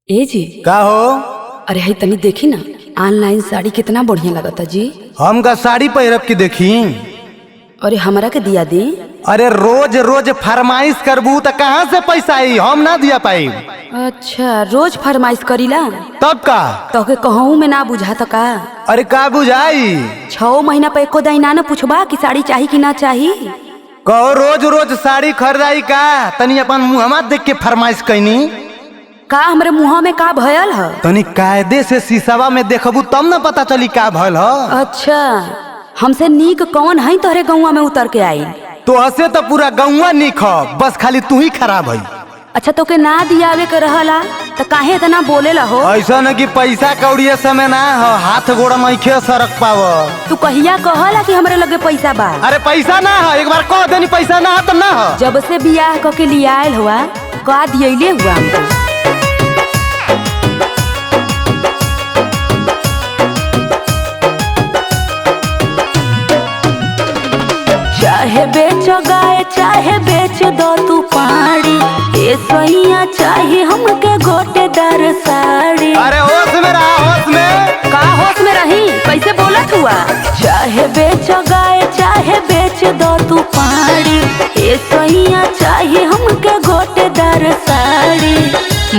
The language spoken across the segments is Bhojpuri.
ए जी का हो? अरे है तनी देखी ना ऑनलाइन साड़ी कितना बढ़िया लगता जी। हमका साड़ी पहिरब की देखी। अरे हमरा के दिया दी। अरे रोज रोज फरमाइश करबू तो कहाँ से पैसा आई? हम ना दिया पाई। अच्छा रोज फरमाइश करीला तब का? तो के कहूँ में ना बुझा तो का? अरे का बुझाई? 6 महीना पे एको दाइना न पूछबा कि साड़ी चाही कि ना चाही। कहो रोज रोज साड़ी खरीदाई का? तनी अपन मुहम्मा देख के फरमाइश कैनी। का हमरे मुँह में का भयल है? तनी कायदे से शीशवा में देखबू तब न पता चली का भयल है। अच्छा हमसे नीक कौन है तोहरे गौवा में उतर के आई? तो हसे तो पूरा गौवा निक ह, बस खाली तू ही खराब है। अच्छा तो के ना दियावे के रहला तो काहे इतना बोलेला हो? ऐसा न कि पैसा कौड़िया समय ना हो, हाथ गोड़ मैखे सरक पाव। तू कहिया कहला कि हमरे लगे पैसा बा? अरे पैसा ना है, एक बार कह देनी पैसा ना है तो ना है। जब से बियाह क के लिए आयल हुआ का दियले हुआ हमको। चाहे बेच गाय चाहे बेच दो तू पाड़ी, ए सैया चाहे हमके गोटेदार साड़ी। अरे होश में रहा, होश में। का होश में रही? कैसे बोलत हुआ? चाहे बेच गाय चाहे बेच दो तू पाड़ी, ए सैया चाहे हमके गोटेदार साड़ी।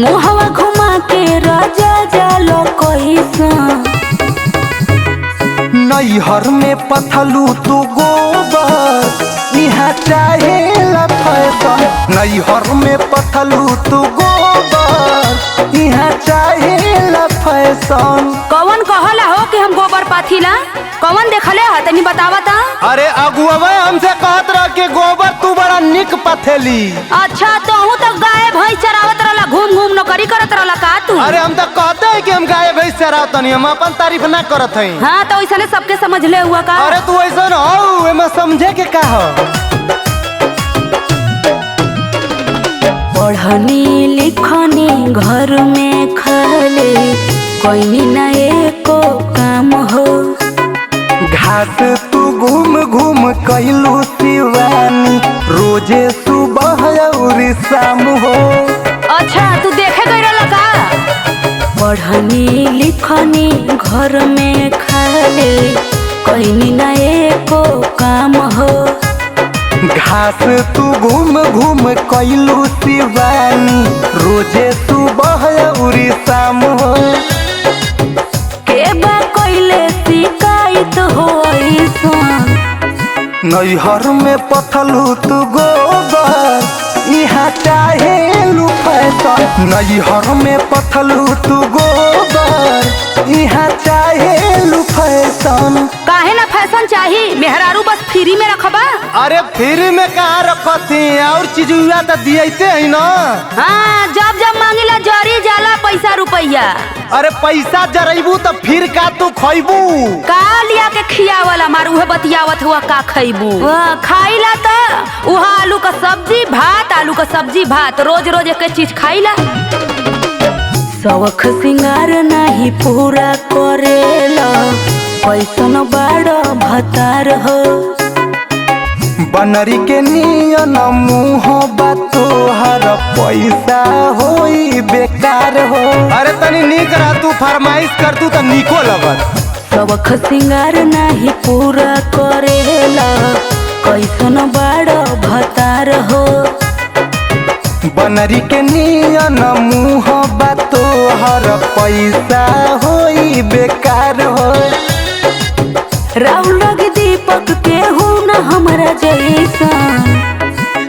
मुहवा घुमा के राजा जालो कैसा। नैहर में पथलू तू गोबर, यहाँ चाहे फैशन। नैहर में पथलू तू गोबर, यहाँ चाहे फैशन। कौन कहला हो कि हम गोबर पाथीला? कौन देखले है तनी बतावा ता? अरे अगुआ हमसे कहत रह के गोबर तू बड़ा निक पथेली। अच्छा तो हूँ तो गाय भैंस चरावत रहला, घूम घूम नौकरी करत रहला का तू? अरे हम तो कहते हैं कि हम गाय भैंस चरावत नहीं, हम अपन तारीफ ना करत हैं। हाँ तो ऐसा सबके समझ ले हुआ का? अरे तू ऐसा हो एमे समझे के का हो? पढ़नी लिखनी घर में खाले कोई न एको काम हो। घाट तू घूम घूम कैलू शिवानी, रोजे सुबह और शाम हो। अच्छा तू देखे गई रहला का? पढ़नी लिखनी घर में खाले कोई न एको काम हो। घास तू घूम घूम कैलू शिवानी, रोजे सुबह और शाम हो। के बा कोइले शिकायत हो ऐसन? नैहर में पथलू तू गोबर, यहाँ चाहे लू फैशन। नैहर में पथलू तू गोबर, यहाँ चाहे लू फैशन। काहे ना फैशन चाहिए? मेहरारू बस फ्री में रखबा? अरे फ्री में कहाँ रखती, और चीज हुआ तो दियते है ना। हाँ जब जब मांगिला जरी जाला पैसा रुपया। अरे पैसा जरेबू तो फिर का तू खैबू? का लिया के खियावला मार उहे बतियावत हुआ का खैबू? खाइला तो उहा आलू का सब्जी भात, आलू का सब्जी भात, रोज रोज एक चीज खाइला। शौख सिंगार नहीं पूरा करेला, पैसन बाड़ भतार हो। बनरी के नियन मुँह तोहर पैसा होई बेकार हो। अरे तनी निक रह, तू फरमाइश कर तू तो निको लगत। शौख सिंगार नहीं पूरा करेला, कैसन बाड़ भतार हो। बनरी के नियन मुँह तोहर पैसा होई बेकार हो। राहुल लग दीपक के हो न हमरा जैसन।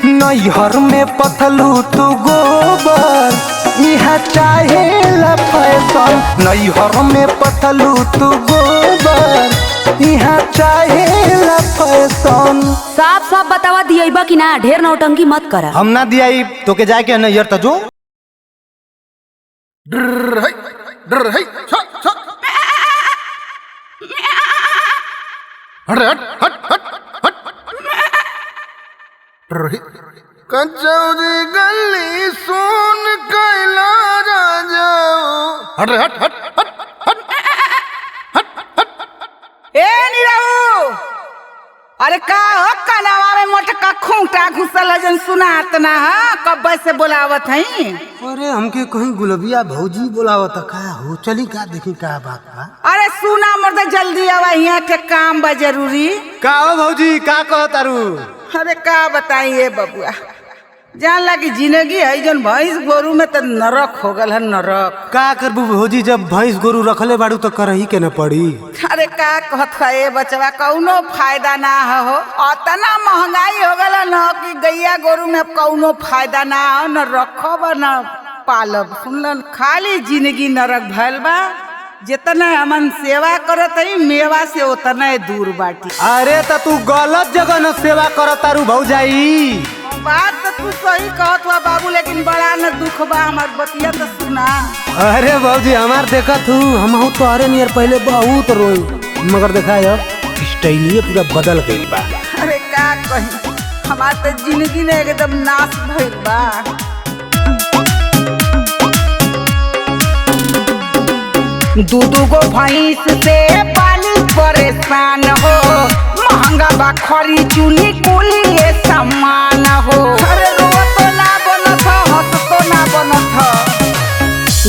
नैहर में पथलू तू गोबर, यहाँ चाहे फैशन। नैहर में पथलू तू गोबर, यहाँ चाहे फैशन। साफ साफ बतावा दियबा कि ना? ढेर नौटंकी मत करा। हम ना दिया तो के जाके नैहर तो जो कचौरी गली सुन कैला राजा। हट हट हट हट हट हट हट। ए नीरऊ, अरे का हो कानवा में मोटका खूंटा घुसल है जन सुनात ना है कब से बोलावत हई। अरे हमके कहीं गुलबिया भौजी बोलावत का हो, चली का देखी का बात बा। अरे सुना मर्द जल्दी आवा, यहाँ के काम बा जरूरी। का हो भौजी का कह तारू? अरे का बताइए बबुआ, जान लगी जिंदगी है जन भैंस गोरू में तो नरक हो गल है नरक। का करबू भौजी, जब भैंस गोरू रखले बाड़ू तो करही के न पड़ी। अरे का कहत है बचवा, कौनो फायदा ना हो, अतना महंगाई हो गल न कि गैया गोरू में कौनो फायदा ना हो, न रखब न पालब। सुनलन खाली जिंदगी नरक भैल बा। जितना हमन सेवा करत है मेवा से उतना दूर बाटी। अरे तो तू गलत जगह न सेवा करत तारू भौजाई। बात तो तू सही कहत हुआ बाबू, लेकिन बड़ा न दुख बा हमार बतिया तो सुना। अरे भौजी हमार देखत हूँ, हम तो अरे नियर पहले बहुत रोई, मगर देखा अब स्टाइलिए पूरा बदल गई बा। अरे का कही, हमार तो जिंदगी ने एकदम नाश भइल बा। दूधू गो भैंस से पानी परेशान हो, महंगा बा खरी चूनी कुली ये सामान हो। अरे रो तो ना बनत हंस तो ना बनत।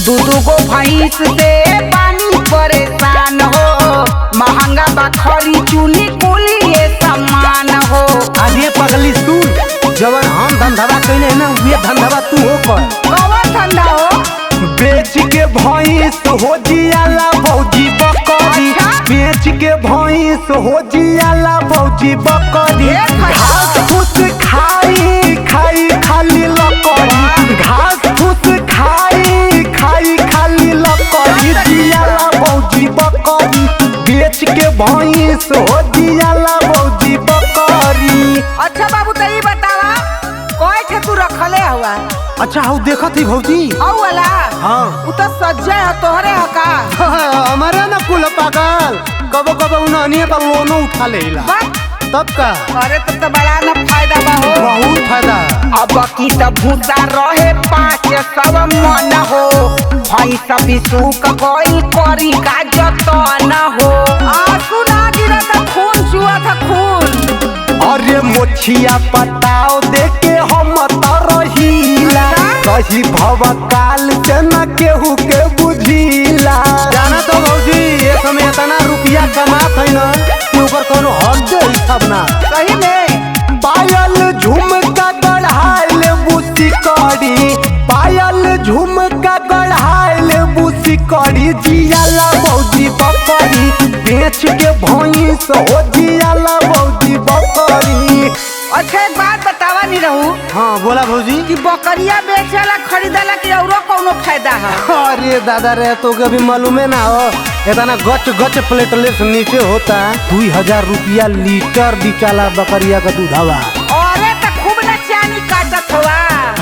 दूधू गो भैंस से पानी परेशान हो, महंगा बा खरी चूनी कुली ये सामान हो। आगे पगली सुन, जवन हम धंधवा कैले है ना वे धंधवा तू हो कर। कौन धंधा हो? बेच के भैंस हो जियाला भौजी बकरी, बेच के भैंस हो जियाला भौजी बकरी। घास फूस खाई खाई खाली लकड़ी, घास फूस खाई खाई खाली लकड़ी, जियाला भौजी बकरी। बेच के भैंस हो जियाला भौजी बकरी। अच्छा बाबू तो ये बतावा, कोई थे तू रखले हुआ? अच्छा हो देखत ही भौजी। औ वाला? हाँ। उ तो सज्जे है तोहरे है का? हमारे ना कुल पागल, कबो कबो उन्हें पर लोनो उठा लेला। तब का? अरे तो बड़ा न फायदा बा हो। बहुत फायदा। अब की तो भूसा रहे 500 मन हो, भैंस भी सूख गई करी का जतन हो। आंसू ना गिरा था, खून चुआ था खून। अरे मोछिया पताओ देके हम तरहीला, कही भवकाल से न केहू के बुझीला। जाना तो भौजी ये समय इतना रुपया कमात है ना कि ऊपर कोनो हद हिसाब ना। सही में पायल झुमका गढ़ाइल बुसी कड़ी, पायल झुमका गढ़ाइल बुसी कड़ी, जियाला भौजी बकरी। बेच के भैंस हो जियाला भौजी बकरी। अच्छा एक बात बतावा नहीं रहू। हाँ बोला भौजी। कि बकरिया बेचला खरीदला कि औरो कोनो फायदा है? अरे दादा रे तो कभी मालूमे ना हो, इतना गच गच प्लेटलेट नीचे होता 2000 रुपया लीटर बिचाला बकरिया का दूधवा। अरे तो खूब न चानी काटत हुआ।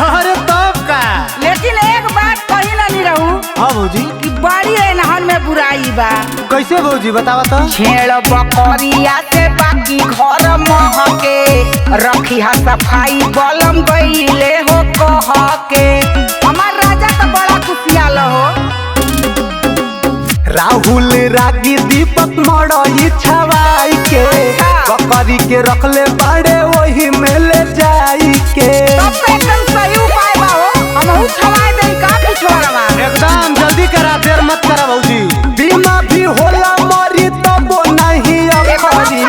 अरे तब का? लेकिन एक बात कही ना नहीं रहू। हाँ भौजी। कि बड़ी एनहन में बुराई बा। कैसे भौजी बतावा तो? छेड़ बकरिया से बाकी घर महके, रखी हा सफाई बलम गईले हो कह के। हमार राजा तो बड़ा खुशियाल हो। राहुल रागी दीपक मड़ई छवाई के, बकरी के रखले बड़े वही में ले जाई के। तब तो एकदम सही उपाय बा हो, हमहू छवाई देई का पिछवाड़वा। एकदम जल्दी करा, देर मत करा भौजी। बीमा भी होला मरी तबो नहीं अखरी,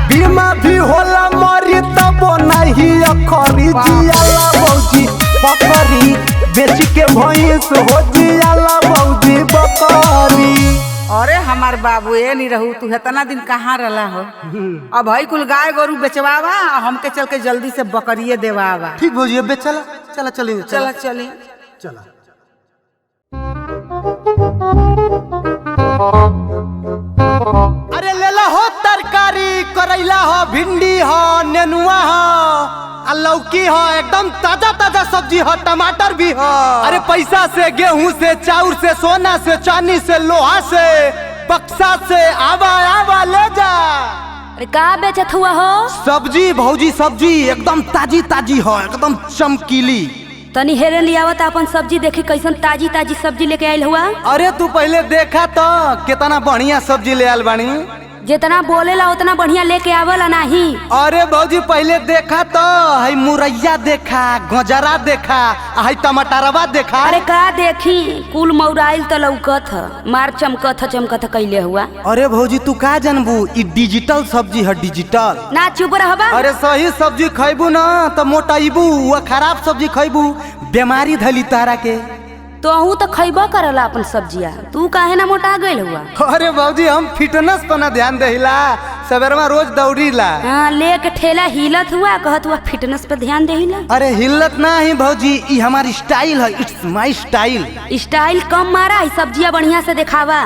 बीमा भी होला मरी तबो नहीं अखरी, जियाला भौजी बकरी। बेच के भैंस हो जियाला भौजी बकरी। अरे हमार बाबू ये नहीं रहू, तू इतना दिन कहाँ रहा हो? अब भाई कुल गाय गोरू बेचवावा, हमके चल के जल्दी से बकरिए देवावा। ठीक भौजी अब चला चला चलेंगे। चला चली चला। अरे लेला हो तरकारी, करैला हो, भिंडी हो, नेनुआ हो, लौकी हो, एकदम ताजा ताजा सब्जी हो, टमाटर भी हो। अरे पैसा से, गेहूं से, चाउर से, सोना से, चांदी से, लोहा से, बक्सा से, आवा आवा ले जा। अरे का बेचत हुआ हो? सब्जी भौजी सब्जी एकदम ताजी ताजी हो, एकदम चमकीली। तनी हेरे लियावत अपन सब्जी देखी कैसन ताजी ताजी सब्जी लेके आयल हुआ। अरे तू पहले देखा तो कितना बढ़िया सब्जी ले आल बानी। जितना बोलेला उतना बढ़िया लेके आवला नहीं। अरे भौजी पहले देखा तो है मुरैया देखा, गजरा देखा, है टमाटरवा देखा। अरे का देखी, कुल मौराइल तो लौकत ह, मार चमकत कैले हुआ। अरे भौजी तू का जानबू, ई डिजिटल सब्जी है, डिजिटल। ना चुप रहबा। अरे सही सब्जी खैबू ना तो मोटाइबू, वो खराब सब्जी खैबू बीमारी धली तारा के। तो अहू तो खैबा करला अपन सब्जिया, तू काहे ना मोटा गइल हुआ। अरे भौजी हम फिटनेस पर ना ध्यान देहिला, सवेरवा रोज दौड़ीला। हाँ लेके ठेला हिलत हुआ, कहत हुआ फिटनेस पे ध्यान देहिला। अरे हिलत ना ही भौजी, ई हमारी स्टाइल है, इट्स माय स्टाइल। स्टाइल कम मारा है, सब्जिया बढ़िया से दिखावा।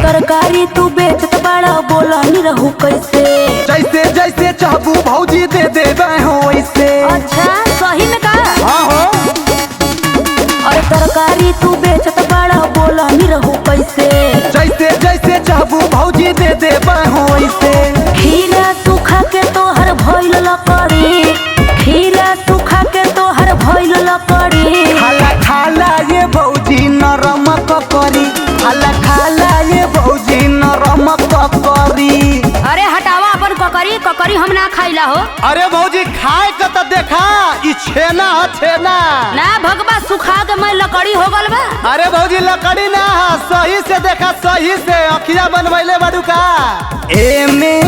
तरकारी तू बेचत बड़ा, बोला नहीं रहू कैसे। जैसे जैसे चाहबू भौजी दे देबे हो वैसे। अच्छा सही में का? हाँ हो। और तरकारी तू बेचत बड़ा, बोला नहीं रहू कैसे। जैसे जैसे चाहबू भौजी दे देबे हो वैसे। खीरा सूखा के तोहर भइल लकड़ी, खीरा सूखा के तोहर भइल लकड़ी। खाला ये भौजी नरम ककरी, खाला ये भौजी नरम ककरी। अरे हटावा अपन ककरी, ककरी हम ना खाइला हो। अरे भौजी खाए के तो देखा, ई छेना है छेना। ना भगवा सुखा के मैं लकड़ी हो गल बा। अरे भौजी लकड़ी ना है, सही से देखा, सही से अखिया बनवैले बाड़ू का। एमे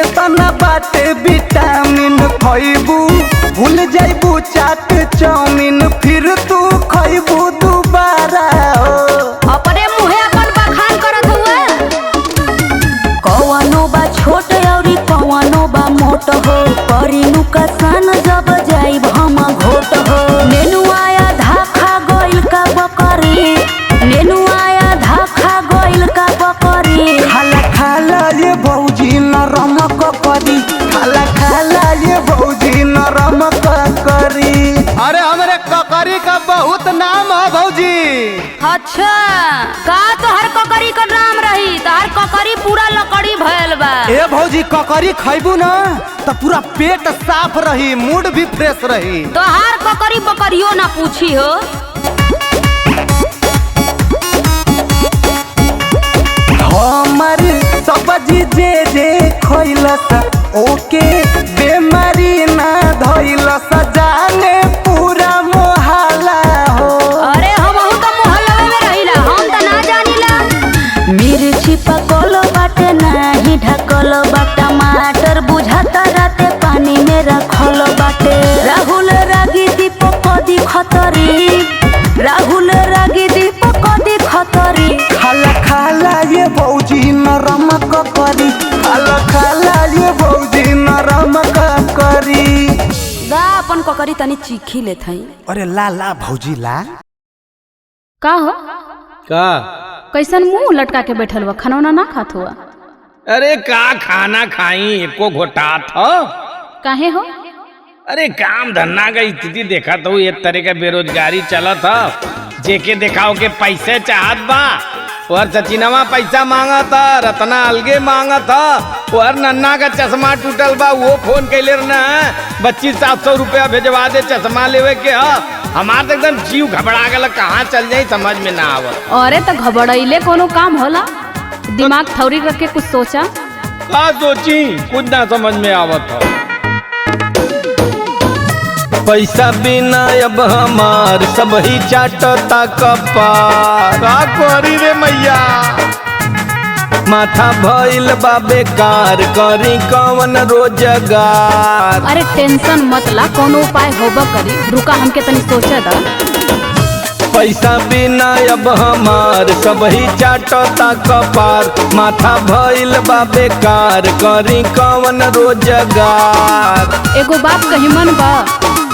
इतना बाटे विटामिन, खइबू भूल जाइबू चाट चाउमीन, फिर तू खइबू दोबारा हो। अपने मुहे अपन बखान करत हुआ। कौनो बा छोट औरी कौनो बा मोट हो, करीनु का सन जब जाइब हम घोट हो। नेनु आया धाखा गइल का बकरी, नेनु आया धाखा गइल का बकरी। खाला ये भौजी नरम ककरी, खाला ये भौजी नरम ककरी। अरे हमारे ककरी का बहुत नाम है भौजी। अच्छा का तोहर ककरी का नाम रही, तोहर ककरी पूरा लकड़ी भयल बा। ए भौजी ककरी खइबू ना तो पूरा पेट साफ रही, मूड भी फ्रेश रही। तोहार ककरी बकरियो ना पूछी हो। हमर सब्जी जे जे खइलस ओके बेमारी ना धइलस, जाने पूरा मोहल्ला हो। अरे हमहू तो मोहल्ला में रहिला, हम तो ना जानिला। मिर्ची पकल बाटे नाही ढकल बा, टमाटर बुझाता राते पानी में रखल बाटे। राहुल रागी दीपक दी खतरी, राहुल रागी दीपक दी खतरी। खाला ये भौजी नरम ककरी, खाला ये भौजी नरम ककरी। दा अपन ककरी तनी चीखी लेत हई। अरे ला ला भौजी ला। का हो का? कैसन मुंह लटका के बैठल हुआ, खाना ना खात हुआ? अरे का खाना खाई, एको घोटात हो। काहे हो? अरे काम धंधा का स्थिति देखा तो एक तरह का बेरोजगारी चलत ह। जेके देखाओ के पैसे चाहत बा, और सचिनवा पैसा मांगत ह, रत्ना अलगे मांगत ह, और नन्ना का चश्मा टूटल बा, वो फोन कैले ना 2500 रुपया भेजवा दे चश्मा लेवे के ह। हमार तो एकदम जीव घबरा गल, कहाँ चल जाई समझ में ना आवत। अरे तो घबराइले कोनो काम होला? दिमाग थौरी रख के कुछ सोचा। का सोची, कुछ ना समझ में आवत हो। पैसा बिना अब हमार सब ही चाटता कपार, का करी रे मैया। माथा भइल बा बेकार, करी कवन रोजगार। अरे टेंशन मत ला, कोनो उपाय होबा करी, रुका हमके तनी सोचे दा। पैसा बिना अब हमार सब ही चाटता कपार, माथा भइल बा बेकार, करी कवन रोजगार। एगो बात कही मन बा,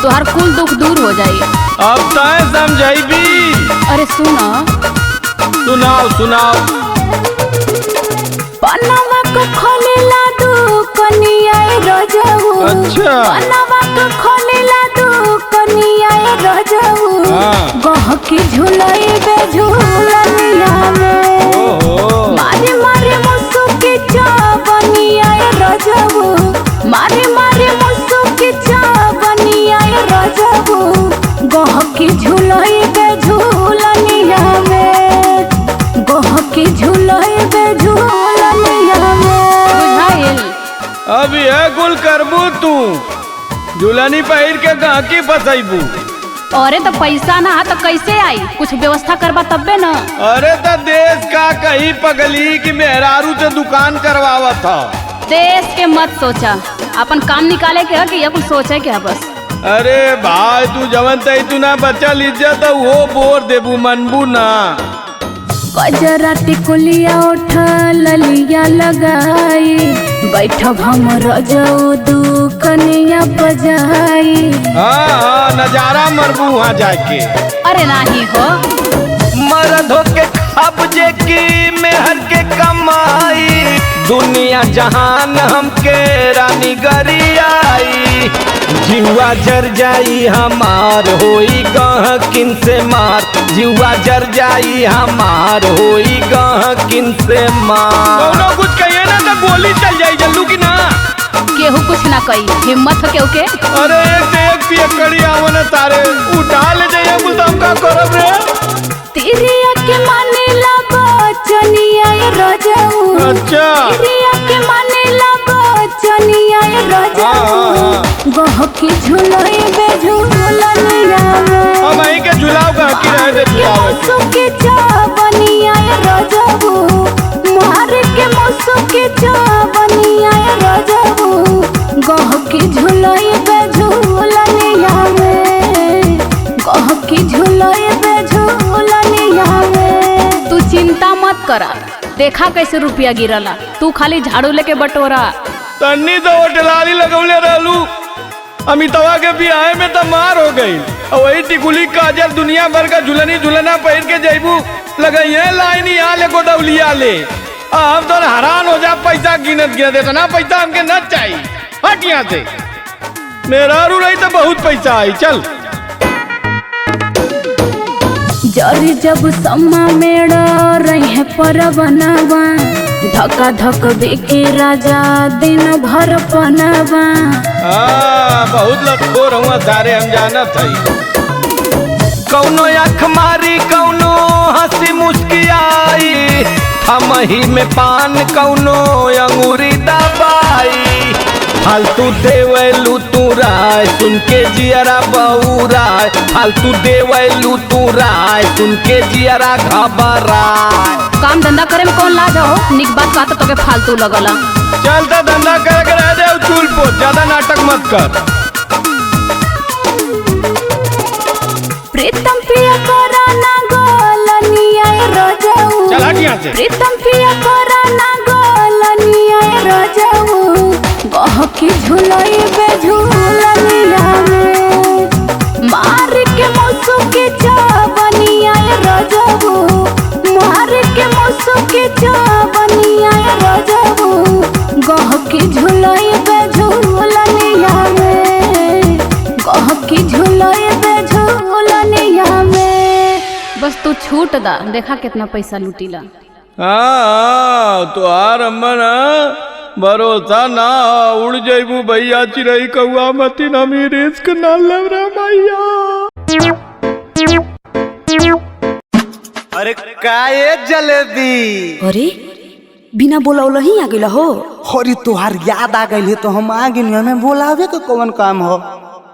तोहार कुल दुख दूर हो जाई। अब तय समझाइबी। अरे सुना, सुनाओ सुनाओ। पनवा को खोलेला दुकनिया रजऊ, अच्छा। पनवा को खोलेला दुकनिया रजऊ। हाँ। गह की झुलाई बे झूलनिया में ओहो मारे मारे मुसु की चावनिया रजबू मारे मारे मुसु की चावनिया रजबू गह की झुलाई बे झूलनिया में गह की झुलाई बे झूलनिया में बुझाइल। अब यह कुल करबू तू झूलनी पहिर के गांकी फसैबू। अरे तो पैसा ना तो कैसे आई, कुछ व्यवस्था करबा तब्बे न। अरे तो देश का कहीं पगली की मेहरारू से दुकान करवावा था। देश के मत सोचा, अपन काम निकाले के है कि ये कुछ सोचे के है बस। अरे भाई तू जवन तई तू ना बचल इज्जत वो बोर देबू मनबू ना। गजरा टिकुलिया उठा ललिया लगाई बैठब हम रजऊ दुकनिया बजाई। हाँ नजारा मरबू वहाँ जाके। अरे नहीं हो मर्द होके कब्जे की मेहर के कमाई दुनिया जहान हमके रानी गरियाई जीवा जर जाई हमार होई गहकिन से मार जीवा जर जाई हमार होई गहकिन से मार। कौनो कुछ कहिए ना तो गोली चल जाई जल्लू की ना। केहू कुछ ना कही, हिम्मत हो केहू के। अरे एक से एक पियकड़ी आवन तारे उठा ले जाइए बुलदम का करब रे। तिरिया के माने लबो चनिया रजऊ अच्छा तिरिया के माने लबो चनिया रजऊ गह की झुलाई बे झूलनिया में हम आई के झुलाओ का की रहे दे के मुसु की चावनिया रजऊ मार के मुसु की चावनिया रजऊ गह की झुलाई बे झूलनिया में गह की झुलाई बे झूलनिया में। तू चिंता मत करा, देखा कैसे रुपया गिरला, तू खाली झाड़ू लेके बटोरा। तन्नी तो होटलाली लगौले रहलू अमितवा के बियाह में तो मार हो गई और वही टिकुली काजल दुनिया भर का झुलनी झुलना पहन के जैबू लगाइए लाइन यहाँ ले गोदौलिया ले। हम तो हैरान हो जा पैसा गिनत गिनत देता ना पैसा हमके न चाहिए। हट यहाँ से मेरा रू रही तो बहुत पैसा आई चल। जरी जब सम्मा मेड़ा रहे पर बनावा धक्का धक बेके राजा दिन भर पनावा। बहुत लखोर हुआ सारे हम जानत हई। कौनो आँख मारी कौनो हंसी मुस्कियाई हमही में पान कौनो अंगूरी दबाई फालतू देवलू तू राय सुन के जियरा बउराय फालतू देवलू तू राय सुन के जियरा घबराय। काम धंधा करे में कौन लाज हो, निक बात बात तो के फालतू लगला। चल तो धंधा करे के रह दे चूल पो ज्यादा नाटक मत कर। प्रीतम पिया कोरा ना गोलनिया रजऊ चल हट यहाँ से। प्रीतम पिया कोरा ना गोलनिया रजऊ गह की झुलाई बे झूलनिया में मार के मुसु की चावनिया रजऊ मार के मुसु की चावनिया रजऊ गह की झुलाई बे झूलनिया में गह की झुलाई बे झूलनिया में। बस तू छूट दा, देखा कितना पैसा लूटीला। हाँ तो आर अम्मन भरोसा ना उड़ जैबू भैया चिरई कौआ मती ना मी रिस्क ना लव रे भैया। अरे काये जलेबी अरे बिना बोला ही आ गइला हो। अरे तुहार याद आ गई तो हम आ गए हमें बोलावे के कौन काम हो।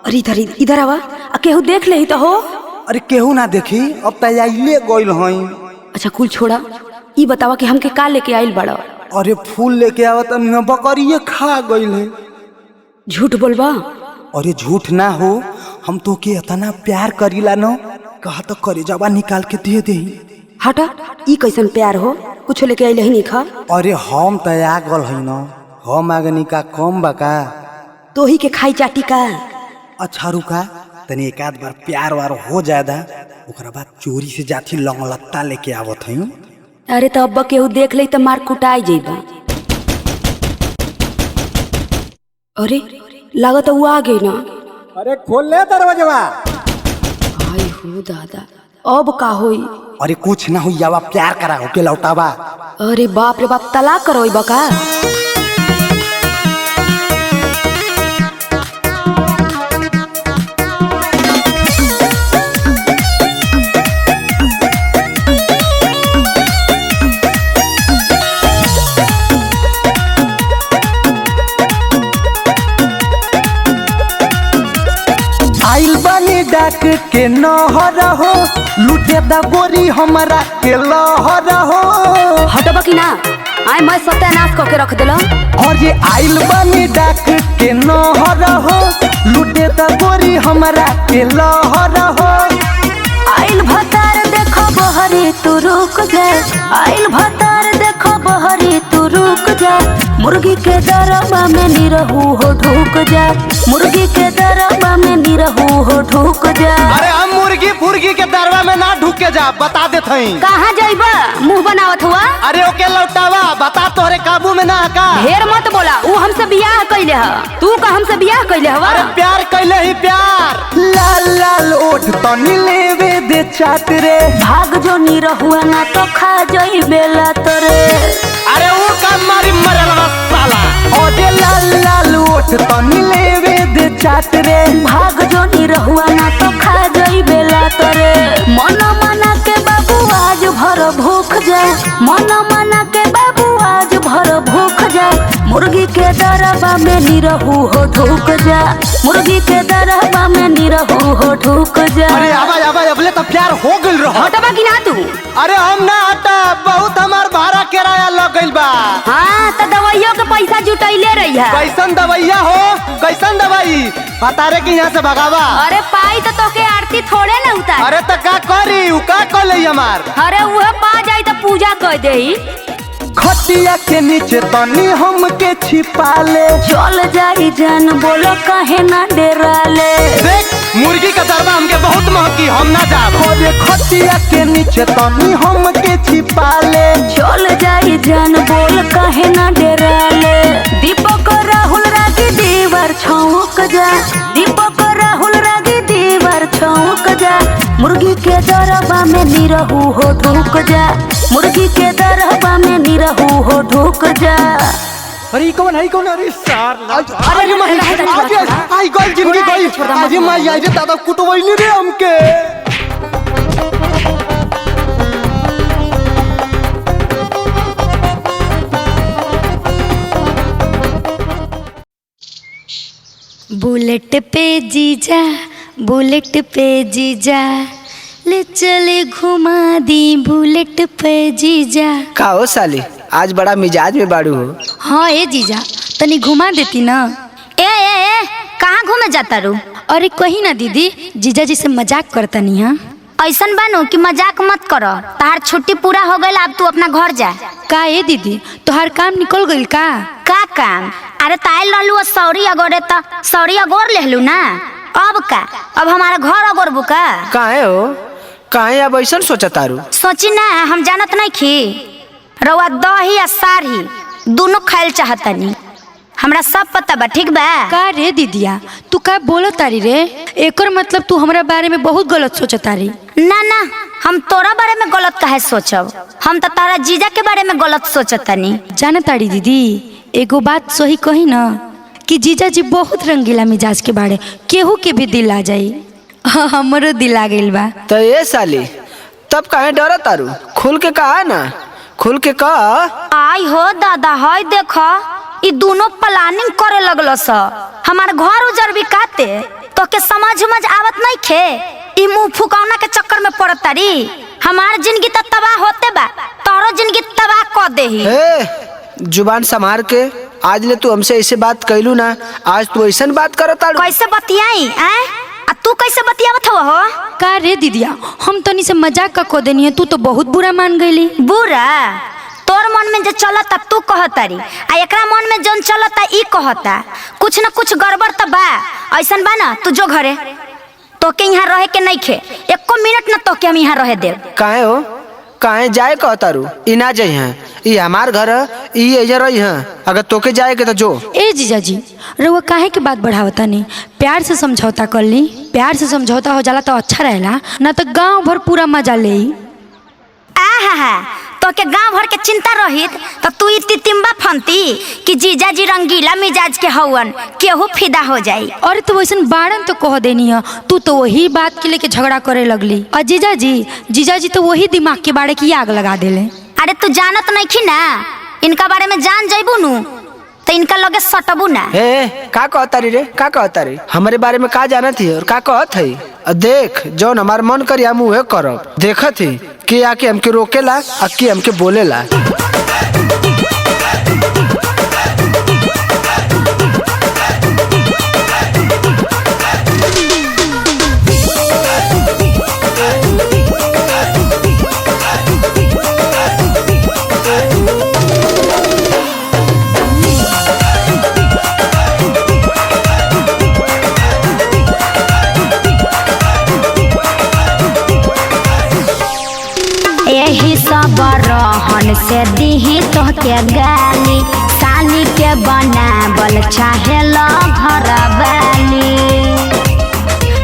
अरे इधर आवा आ केहू देख ले तो हो। अरे केहू ना देखी अब तो आइले गइल हई। अच्छा कुल छोड़ा, ई बतावा कि हमके का लेके आइल बड़ा। अरे फूल लेके आवत हमें बकरिए खा गइल है। झूठ बोलबा। अरे झूठ ना हो, हम तो के इतना प्यार करीला न कहा तो करे जवा निकाल के दे दे। हटा, ई कैसन प्यार हो, कुछ लेके आइल ही नहीं खा। अरे हम तो आ गल है न, हम आगनी का कम बका तो ही के खाई चाटी का। अच्छा रुका तनी एक आध बार प्यार वार हो जादा ओकरा बाद चोरी से जाती लंगलत्ता लेके आवत हई। अरे तो अब्बा केहू देख ले तो मार कुटाई जेबा। अरे लागत वो आ गई ना। अरे खोल ले दरवाजा। आई हो दादा, अब का होई? अरे कुछ ना हुई, आवा प्यार करा होके लौटावा। अरे बाप रे बाप, तलाक करोई बका? आइल बानी डाक के नहर हो, लूटे दा गोरी हमरा के लहर हो। हटब की ना? आय मैं सत्यानाश करके रख दिल। और ये आइल बानी डाक के नहर हो, लूटे दा गोरी हमरा के लहर हो। आइल भतार देखो बहरी तू रुक जा, आइल भतार देखो बहरी तू रुक जा, मुर्गी के दरबा में निरहू हो ढूक जा, मुर्गी के दरबा में निरहू हो ढूक जा। अरे हम मुर्गी फुर्गी के दरबा में ना ढूक के जा, बता देत हई। कहाँ जाइबा? मुंह बनावत हुआ? अरे ओके लौटावा, बता तोहरे काबू में ना का। ढेर मत बोला, वो हमसे बियाह कैले ह, तू का हमसे बियाह कैले हवा? अरे प्यार कैले ही प्यार। लाल लाल ओठ तनी लेवे दे चाट रे, भाग जो निरहुआ ना तो खा जाई बेला तोरे। अरे वो का मारी मरल साला। ओदे लाल लाल ओठ तनी लेवे दे चाट रे, भाग जो निरहुआ ना तो खा जाई बेला तोरे। मन मना के बाबू आज भर भूख जा, मन मना के बाबू आज भर भूख जा, मुर्गी के दरबा में निरहू हो ढूक जा, मुर्गी के दरबा में निरहू हो ढूक जा। अरे आवा आवा, अबले तो प्यार हो गइल रहो। हटबा की ना तू? अरे हम ना हटा, बहुत हमार भाड़ा किराया लग गइल बा। हाँ तो दवाइयों के पैसा जुटैले रही है। कैसन दवाइया हो, कैसन दवाई बता रे कि यहाँ से भगावा। अरे पाई तो तोके आरती थोड़े न उतार। अरे तो का करी, उ का कर ले हमार। अरे वह पा जाई तो पूजा कर देई। खटिया के नीचे तनी हमके छिपा ले, चल जाई जान, बोलो काहे ना डेरा ले। देख मुर्गी का दरबा हमके बहुत महकी, हम ना जाब। अरे खटिया के नीचे तनी हमके छिपा ले, चल जाई जान, बोल काहे ना डेरा ले। दीपक राहुल रागी दीवार छौक जा, दीपक राहुल रागी दीवार छौक जा, मुर्गी के दरबा में निरहू हो ढूक जा, मुर्गी के दरबा में निरहू हो ढूक जा। अरे कौन है कौन? अरे सार अरे आई गई जिंदगी गई। अरे माई आई रे दादा कुटवैली रे हमके। बुलेट पे जीजा, बुलेट पे जीजा, ले चले घुमा दी बुलेट पे जीजा। का हो साली, आज बड़ा मिजाज में बाड़ू हो। हाँ ए जीजा, तनी घुमा देती ना। ए कहाँ घूमे जाता रू? अरे कहीं ना दीदी, जीजा जी से मजाक करता नहीं। हाँ ऐसन बानो कि मजाक मत करो, तार छुट्टी पूरा हो गई, अब तू अपना घर जा। का ए दीदी, तोहार काम निकल गइल का? का काम? अरे ताइल रहलू सौरी अगोरे त सौरी अगोर लेहलू ना, अब का? अब हमारा घर अगोरबू का? काहे हो, काहे अब ऐसा सोचा तारू? सोची ना, हम जानत नहीं खी रउआ दही या सारी दोनों खाइल चाहतनी, हमरा सब पता बा, ठीक बा? का रे दीदिया, तू का बोलो तारी रे? एकर मतलब तू हमरा बारे में बहुत गलत सोचत तारी। ना ना, हम तोरा बारे में गलत काहे सोचब, हम तो तारा जीजा के बारे में गलत सोचतनी। जाना तारी दीदी, एगो बात सही कही ना कि जीजा जी बहुत रंगीला मिजाज के बारे, केहू के भी दिल आ जाई। हमरो दिल आ गइल बा। तो ये साली तब काहे डरा तारू? खुल के कहा ना, खुल के कहा। आई हो दादा, हाय देखो ई दोनों प्लानिंग करे लगलो स, हमार घर उजर भी काते तो के समझ आवत नहीं खे, ई मुंह फुकौना के चक्कर में पड़त तारी। हमार जिंदगी तो तबाह होते बा, तोरो जिंदगी तबाह कर देही। जुबान संभार के, आज ले तू हमसे ऐसे बात कैलू ना, आज तू ऐसा बात करत तारू। कैसे बतियाई आ तू कैसे बतियावत हो? का रे दीदिया, हम तनी से मजाक का को देनी है, तू तो बहुत बुरा मान गईली। बुरा? तोर मन में जो चलता तू कहतारी, आ एकरा मन में जोन चलता ई कहता, कुछ न कुछ गड़बड़ तो बा। ऐसन बा ना, तू जो घरे, तोके यहाँ रहे के नहीं खे, एको मिनट न तोके हम यहाँ रहे देव। काहे हो, काहे जाए कहतारू? ई ना जाई हैं, ई हमार घर है, ई एजा रही हैं, अगर तोके जाए के तो जो। ए जीजा जी, रउआ काहे के बात बढ़ावता नहीं, प्यार से समझौता कर ली। प्यार से समझौता हो जाला तो अच्छा रहेला, ना तो गांव भर पूरा मजा ले। आहा तो के गांव भर के चिंता रहित तो तू इतनी तिम्बा फंती कि जीजा जी रंगीला मिजाज के हवन केहू फिदा हो जाई। अरे तो वैसन बारन तो कह देनी है, तू तो वही बात के लेके झगड़ा करे लगली। और जीजाजी तो वही दिमाग के बारे की आग लगा देले। अरे तू जानत नहीं खी ना, इनका बारे में जान जाइबू नु तो इनका लगे सटबू ना। का कहता रे का कहता रे, हमारे बारे में का जाना थी और का कहत है। देख जौन हमार मन करी हम उहे करब। देखत थी कि आके हमके रोकेला आ कि हमके बोलेला। यही सब रहन से दीही तो के गाली, साली के बनावल चाहे लो घर वाली।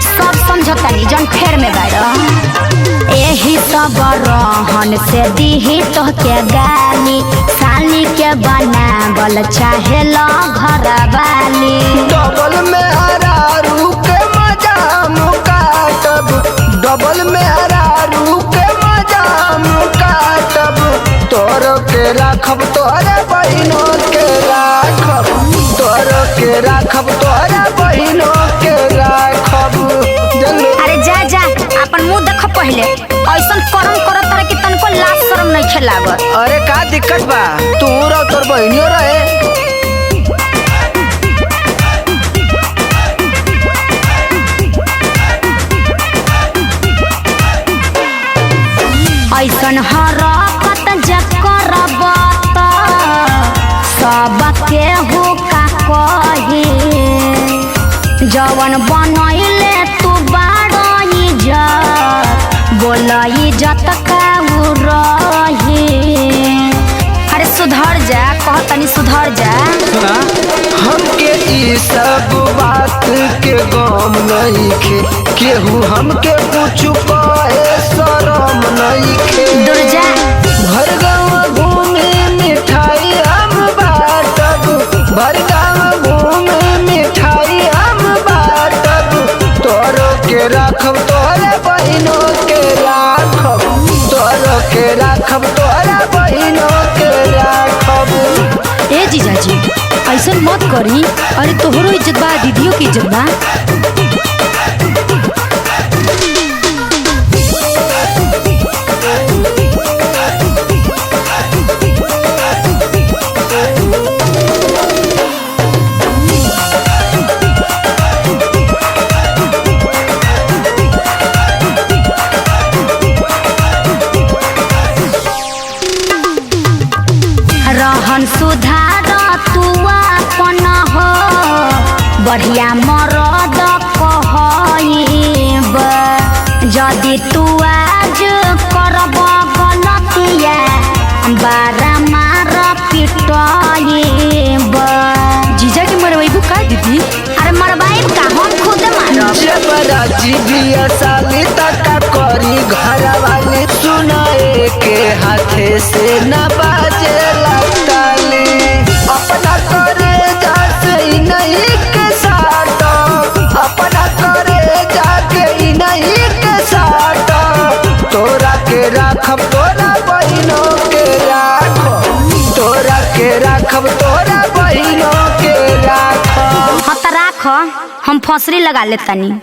सब समझतनी जन फेर में बारो। यही सब रहन से दीही तो के गाली, साली के बनावल चाहे लो घर वाली। डबल में हरारू के मजा मुकाटब, डबल में हरारू के मुकाटब। तोर के राखब तोरे बहिनों के राखब, तोर के राखब तोरे बहिनों के राखब। अरे जा जा अपन मुंह देखो पहले, ऐसन करम करत रहे कि तनको लाज शर्म नहीं खेलागत। अरे का दिक्कत बा, तू रह तोर बहिनियो रहे। ऐसन हरकत जे करब त सब केहू का कही, जवन बनैले तू बारो इज्जत बोल इज्जत काऊ रही। अरे सुधर जा, कहतनी सुधर जा। हमके ई सब बात के गम नहीं खे, केहू हमके कुछ कहे शरम नहीं खे। दूर जा। भर गाँव घूमे मिठाई हम बाटब, भर गाँव घूमे मिठाई हम बाटब। तोरो के राखब तोरे बहिनों के राखब, तोरो के राखब तोरे बहिनों के राखब। ए जीजाजी ऐसन मत करी। अरे तोहरो इज्जत बा, दीदियों की इज्जत बा। रहन सुधार तू अपन हो, बढ़िया मरद कहब। जदि तू आज करब गलतिया बारा मार पिटब। जीजा के मरवाइबू का दीदी? अरे मरवाइब का, हम खुद मारब। जबराजी भी साली तक करी घर वाली, सुनाए के हाथे से न बाजे लगताली। अपना करे जाके नहीं के साथ, अपना करे जाके नहीं के साथ। तोरा के राखब तोरा बहिनों के राखब, तोरा के राखब तोरा बहिनों के राखब। हाँ तो राख, हम फसरी लगा लेतनी।